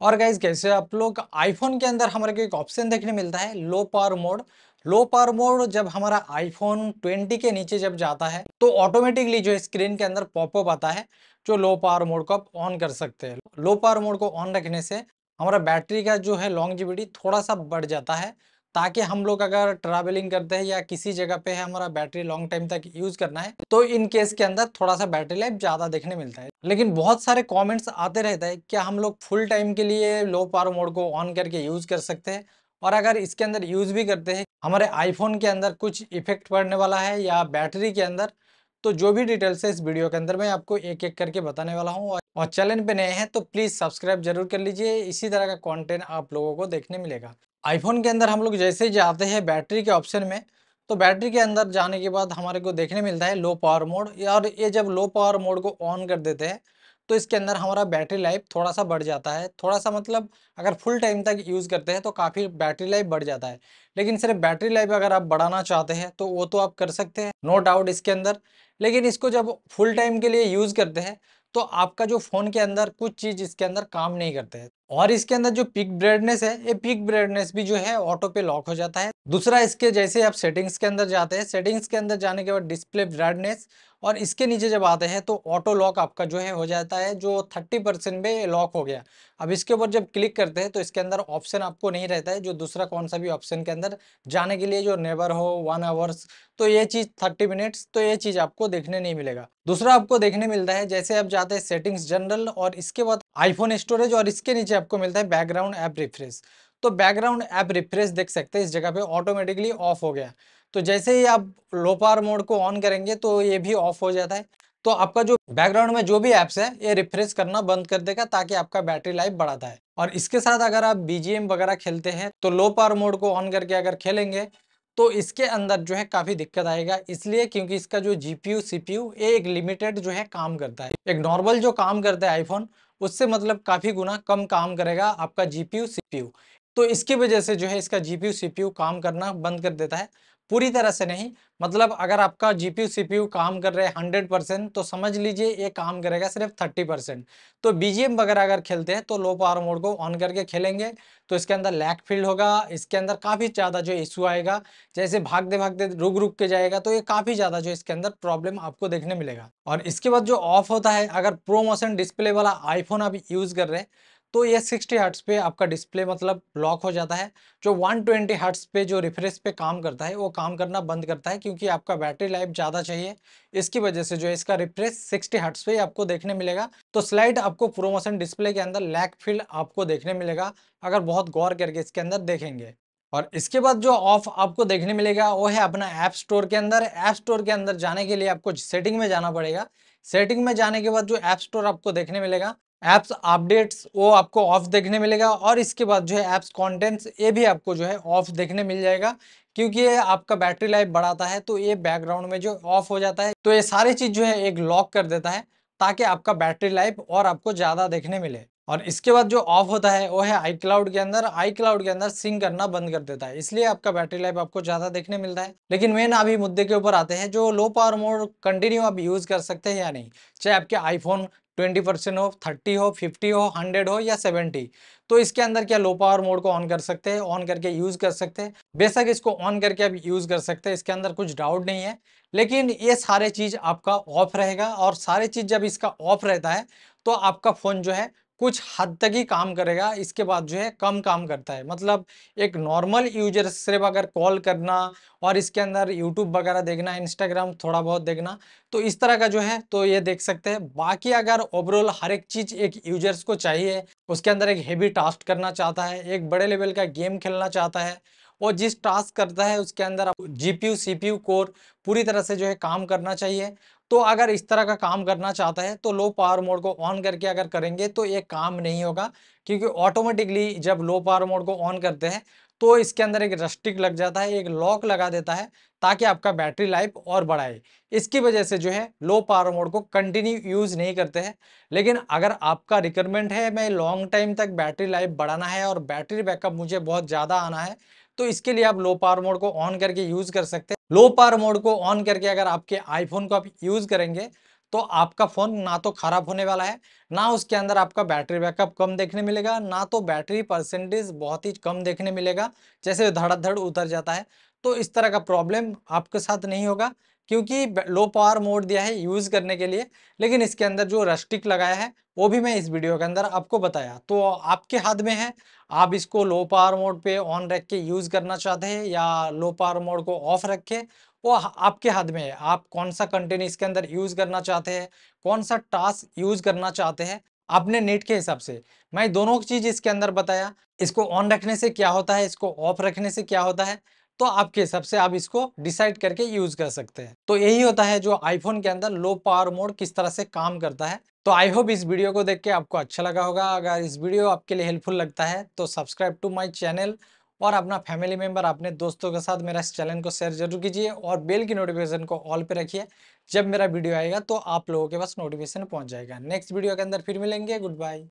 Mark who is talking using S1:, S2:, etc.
S1: और गाइज कैसे आप लोग आईफोन के अंदर हमारे को एक ऑप्शन देखने मिलता है low power mode. Low power mode जब हमारा आईफोन 20 के नीचे जब जाता है तो ऑटोमेटिकली जो स्क्रीन के अंदर पॉपअप आता है जो लो पावर मोड को आप ऑन कर सकते हैं। लो पावर मोड को ऑन रखने से हमारा बैटरी का जो है लॉन्जेविटी थोड़ा सा बढ़ जाता है, ताकि हम लोग अगर ट्रैवलिंग करते हैं या किसी जगह पे है हमारा बैटरी लॉन्ग टाइम तक यूज करना है तो इन केस के अंदर थोड़ा सा बैटरी लाइफ ज्यादा देखने मिलता है। लेकिन बहुत सारे कमेंट्स आते रहता है क्या हम लोग फुल टाइम के लिए लो पावर मोड को ऑन करके यूज कर सकते हैं, और अगर इसके अंदर यूज भी करते हैं हमारे आईफोन के अंदर कुछ इफेक्ट पड़ने वाला है या बैटरी के अंदर। तो जो भी डिटेल्स है इस वीडियो के अंदर मैं आपको एक एक करके बताने वाला हूँ, और चैनल पे नए हैं तो प्लीज सब्सक्राइब जरूर कर लीजिए, इसी तरह का कंटेंट आप लोगों को देखने मिलेगा। आईफोन के अंदर हम लोग जैसे ही जाते हैं बैटरी के ऑप्शन में, तो बैटरी के अंदर जाने के बाद हमारे को देखने मिलता है लो पावर मोड। और ये जब लो पावर मोड को ऑन कर देते हैं तो इसके अंदर हमारा बैटरी लाइफ थोड़ा सा बढ़ जाता है, थोड़ा सा मतलब अगर फुल टाइम तक यूज़ करते हैं तो काफ़ी बैटरी लाइफ बढ़ जाता है। लेकिन सिर्फ बैटरी लाइफ अगर आप बढ़ाना चाहते हैं तो वो तो आप कर सकते हैं, नो डाउट इसके अंदर। लेकिन इसको जब फुल टाइम के लिए यूज़ करते हैं तो आपका जो फ़ोन के अंदर कुछ चीज़ इसके अंदर काम नहीं करते हैं। और इसके अंदर जो पिक ब्राइटनेस है, ये पिक ब्राइटनेस भी जो है ऑटो पे लॉक हो जाता है। दूसरा, इसके जैसे आप सेटिंग्स के अंदर जाते हैं, सेटिंग्स के अंदर जाने के बाद डिस्प्ले ब्राइटनेस, और इसके नीचे जब आते हैं तो ऑटो लॉक आपका जो है हो जाता है, जो 30% पे लॉक हो गया। अब इसके ऊपर जब क्लिक करते हैं तो इसके अंदर ऑप्शन आपको नहीं रहता है जो दूसरा कौन सा भी ऑप्शन के अंदर जाने के लिए जो नेवर हो 1 आवर्स, तो ये चीज़ 30 मिनट्स, तो ये चीज़ आपको देखने नहीं मिलेगा। दूसरा आपको देखने मिलता है जैसे आप जाते हैं सेटिंग्स जनरल, और इसके बाद आईफोन स्टोरेज, और इसके नीचे आपको मिलता है बैकग्राउंड ऐप रिफ्रेश। तो बैकग्राउंड ऐप रिफ्रेश देख सकते हैं इस जगह पे ऑटोमेटिकली ऑफ हो गया। तो जैसे ही आप लो पावर मोड को ऑन करेंगे तो ये भी ऑफ हो जाता है। तो आपका जो बैकग्राउंड में जो भी ऐप्स है ये रिफ्रेश करना बंद कर देगा, ताकि आपका बैटरी लाइफ बढ़ाता है। और इसके साथ अगर आप बीजीएम वगैरह खेलते हैं तो लो पावर मोड को ऑन करके अगर खेलेंगे तो इसके अंदर जो है काफी दिक्कत आएगा, इसलिए क्योंकि इसका जो जीपीयू सीपीयू ये एक लिमिटेड जो है काम करता है। एक नॉर्मल जो काम करता है आईफोन, उससे मतलब काफी गुना कम काम करेगा आपका जीपीयू सीपीयू। तो इसकी वजह से जो है इसका जीपीयू सीपीयू काम करना बंद कर देता है, पूरी तरह से नहीं। मतलब अगर आपका जीपीयू सीपीयू काम कर रहे हैं 100%, तो समझ लीजिए ये काम करेगा सिर्फ 30%। तो बीजीएम वगैरह अगर खेलते हैं तो लो पावर मोड को ऑन करके खेलेंगे तो इसके अंदर लैग फील्ड होगा, इसके अंदर काफ़ी ज़्यादा जो इशू आएगा, जैसे भागते भागते रुक रुक के जाएगा, तो ये काफ़ी ज़्यादा जो इसके अंदर प्रॉब्लम आपको देखने मिलेगा। और इसके बाद जो ऑफ होता है, अगर प्रो मोशन डिस्प्ले वाला आईफोन आप यूज़ कर रहे हैं तो ये 60 हर्ट्स पे आपका डिस्प्ले मतलब लॉक हो जाता है। जो 120 हर्ट्स पे जो रिफ्रेश पे काम करता है वो काम करना बंद करता है, क्योंकि आपका बैटरी लाइफ ज़्यादा चाहिए। इसकी वजह से जो है इसका रिफ्रेश 60 हर्ट्स पे आपको देखने मिलेगा। तो स्लाइड आपको प्रोमोशन डिस्प्ले के अंदर लैग फील्ड आपको देखने मिलेगा, अगर बहुत गौर करके इसके अंदर देखेंगे। और इसके बाद जो ऑफ आपको देखने मिलेगा वो है अपना ऐप स्टोर के अंदर। ऐप स्टोर के अंदर जाने के लिए आपको सेटिंग में जाना पड़ेगा। सेटिंग में जाने के बाद जो ऐप स्टोर आपको देखने मिलेगा, ऐप्स अपडेट्स वो आपको ऑफ देखने मिलेगा, और इसके बाद जो है ऐप्स कंटेंट्स ये भी आपको जो है ऑफ देखने मिल जाएगा, क्योंकि ये आपका बैटरी लाइफ बढ़ाता है तो ये बैकग्राउंड में जो ऑफ हो जाता है, तो ये सारी चीज जो है एक लॉक कर देता है, ताकि आपका बैटरी लाइफ और आपको ज्यादा देखने मिले। और इसके बाद जो ऑफ होता है वो है आई क्लाउड के अंदर। आई क्लाउड के अंदर सिंक करना बंद कर देता है, इसलिए आपका बैटरी लाइफ आपको ज्यादा देखने मिलता है। लेकिन मेन अभी मुद्दे के ऊपर आते हैं, जो लो पावर मोड कंटिन्यू आप यूज कर सकते हैं या नहीं, चाहे आपके आईफोन 20% हो, 30 हो, 50 हो, 100 हो या 70। तो इसके अंदर क्या लो पावर मोड को ऑन कर सकते हैं, ऑन करके यूज कर सकते हैं। बेशक इसको ऑन करके आप यूज कर सकते हैं, इसके अंदर कुछ डाउट नहीं है। लेकिन ये सारे चीज आपका ऑफ रहेगा, और सारे चीज जब इसका ऑफ रहता है तो आपका फोन जो है कुछ हद तक ही काम करेगा, इसके बाद जो है कम काम करता है। मतलब एक नॉर्मल यूजर सिर्फ अगर कॉल करना और इसके अंदर यूट्यूब वगैरह देखना, इंस्टाग्राम थोड़ा बहुत देखना, तो इस तरह का जो है तो ये देख सकते हैं। बाकी अगर ओवरऑल हर एक चीज एक यूजर्स को चाहिए, उसके अंदर एक हेवी टास्क करना चाहता है, एक बड़े लेवल का गेम खेलना चाहता है, और जिस टास्क करता है उसके अंदर जीपीयू सीपीयू कोर पूरी तरह से जो है काम करना चाहिए, तो अगर इस तरह का काम करना चाहता है तो लो पावर मोड को ऑन करके अगर करेंगे तो ये काम नहीं होगा, क्योंकि ऑटोमेटिकली जब लो पावर मोड को ऑन करते हैं तो इसके अंदर एक रस्टिक लग जाता है, एक लॉक लगा देता है, ताकि आपका बैटरी लाइफ और बढ़ाए। इसकी वजह से जो है लो पावर मोड को कंटिन्यू यूज नहीं करते हैं। लेकिन अगर आपका रिक्वायरमेंट है मैं लॉन्ग टाइम तक बैटरी लाइफ बढ़ाना है और बैटरी बैकअप मुझे बहुत ज़्यादा आना है, तो इसके लिए आप लो पावर मोड को ऑन करके यूज कर सकते हैं। लो पावर मोड को ऑन करके अगर आपके आईफोन को आप यूज करेंगे तो आपका फ़ोन ना तो खराब होने वाला है, ना उसके अंदर आपका बैटरी बैकअप कम देखने मिलेगा, ना तो बैटरी परसेंटेज बहुत ही कम देखने मिलेगा, जैसे धड़ाधड़ उतर जाता है। तो इस तरह का प्रॉब्लम आपके साथ नहीं होगा, क्योंकि लो पावर मोड दिया है यूज़ करने के लिए, लेकिन इसके अंदर जो रस्टिक लगाया है, वो भी मैं इस वीडियो के अंदर आपको बताया। तो आपके हाथ में है, आप इसको लो पावर मोड पे ऑन रख के यूज़ करना चाहते हैं या लो पावर मोड को ऑफ रख के, वो आपके हाथ में है। आप कौन-सा कंटेंट इसके अंदर यूज़ करना चाहते हैं, कौन-सा टास्क यूज़ करना चाहते हैं, अपने नीड के हिसाब से। मैं दोनों चीज़ इसके अंदर बताया, इसको ऑन रखने से क्या होता है, इसको ऑफ रखने से क्या होता है, तो आपके हिसाब से आप इसको डिसाइड करके यूज़ कर सकते हैं। तो यही होता है जो आईफ़ोन के अंदर लो पावर मोड किस तरह से काम करता है। तो आई होप इस वीडियो को देख के आपको अच्छा लगा होगा। अगर इस वीडियो आपके लिए हेल्पफुल लगता है तो सब्सक्राइब टू माय चैनल और अपना फैमिली मेंबर, अपने दोस्तों के साथ मेरा इस चैनल को शेयर ज़रूर कीजिए और बेल की नोटिफ़िकेशन को ऑल पे रखिए। जब मेरा वीडियो आएगा तो आप लोगों के पास नोटिफ़िकेशन पहुँच जाएगा। नेक्स्ट वीडियो के अंदर फिर मिलेंगे। Good bye.